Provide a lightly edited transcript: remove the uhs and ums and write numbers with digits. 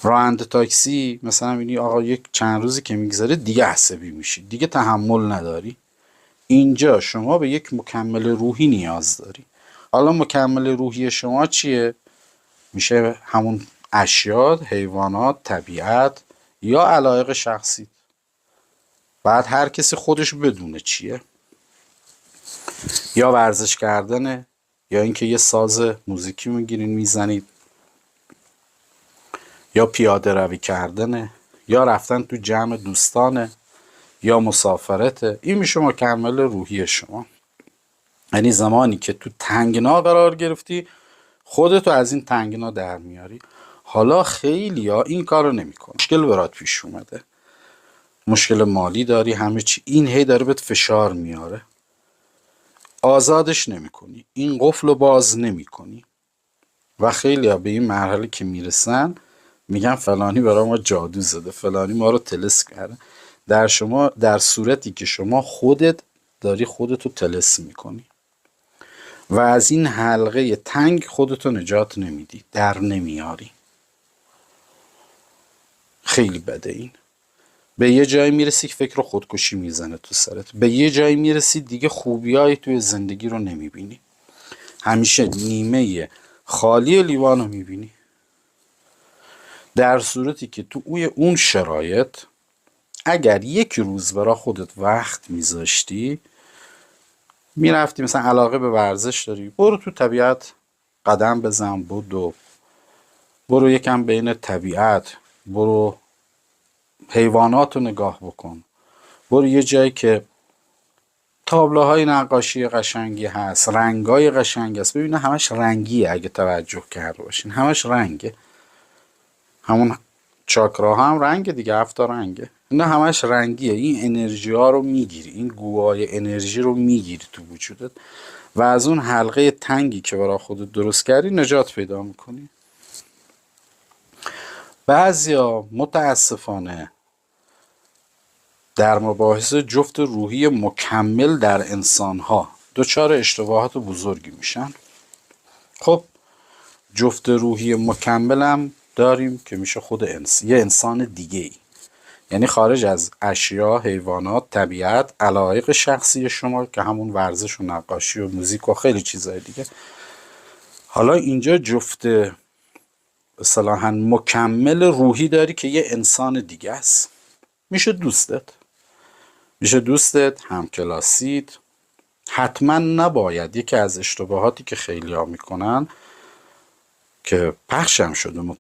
راننده تاکسی مثلا میبینی آقا یک چند روزی که میگذره دیگه عصبی میشی، دیگه تحمل نداری. اینجا شما به یک مکمل روحی نیاز داری. حالا مکمل روحی شما چیه؟ میشه همون اشیا، حیوانات، طبیعت یا علایق شخصی. بعد هر کسی خودش بدونه چیه. یا ورزش کردنه، یا اینکه یه ساز موزیکی میگیرین میزنید، یا پیاده روی کردنه، یا رفتن تو جمع دوستانه، یا مسافرته. این میشه مکمل روحی شما. یعنی زمانی که تو تنگنا قرار گرفتی خودتو از این تنگنا در میاری. حالا خیلی ها این کارو نمیکنه، مشکل برات پیش اومده، مشکل مالی داری، همه چی، این هی داره بهت فشار میاره، آزادش نمیکنی، این قفل رو باز نمیکنی. و خیلی ها به این مرحله که میرسن میگن فلانی برای ما جادو زده، فلانی ما رو طلسم کرده. در صورتی که شما خودت داری خودتو طلسم میکنی و از این حلقه تنگ خودتو نجات نمیدی، در نمیاری. خیلی بده این. به یه جایی میرسی که فکر خودکشی میزنه تو سرت، به یه جایی میرسی دیگه خوبیایی توی زندگی رو نمیبینی، همیشه نیمه خالی لیوان رو میبینی. در صورتی که تو اون شرایط اگر یک روز برای خودت وقت میذاشتی، میرفتی مثلا علاقه به ورزش داری، برو تو طبیعت قدم بزن، برو یکم بین طبیعت، برو حیوانات رو نگاه بکن، برو یه جایی که تابلوهای نقاشی قشنگی هست، رنگای قشنگی هست. ببینه همش رنگیه، اگه توجه کرده باشین همش رنگه. همون چاکراها هم رنگه دیگه، 7 رنگه، اینا همش رنگیه. این انرژی ها رو میگیری، این گوهای انرژی رو میگیری تو وجودت و از اون حلقه تنگی که برای خودت درست کردی نجات پیدا میکنی. بعضیا متاسفانه در مباحث جفت روحی مکمل در انسانها دچار اشتباهات بزرگی میشن. خب جفت روحی مکمل هم داریم که میشه خود یه انسان دیگه ای، یعنی خارج از اشیا، حیوانات، طبیعت، علایق شخصی شما که همون ورزش و نقاشی و موزیک و خیلی چیزهای دیگه. حالا اینجا جفت اصطلاحاً مکمل روحی داری که یه انسان دیگه است. میشه دوستت، همکلاسیت. حتما نباید، یکی از اشتباهاتی که خیلی ها میکنن که پخشم شده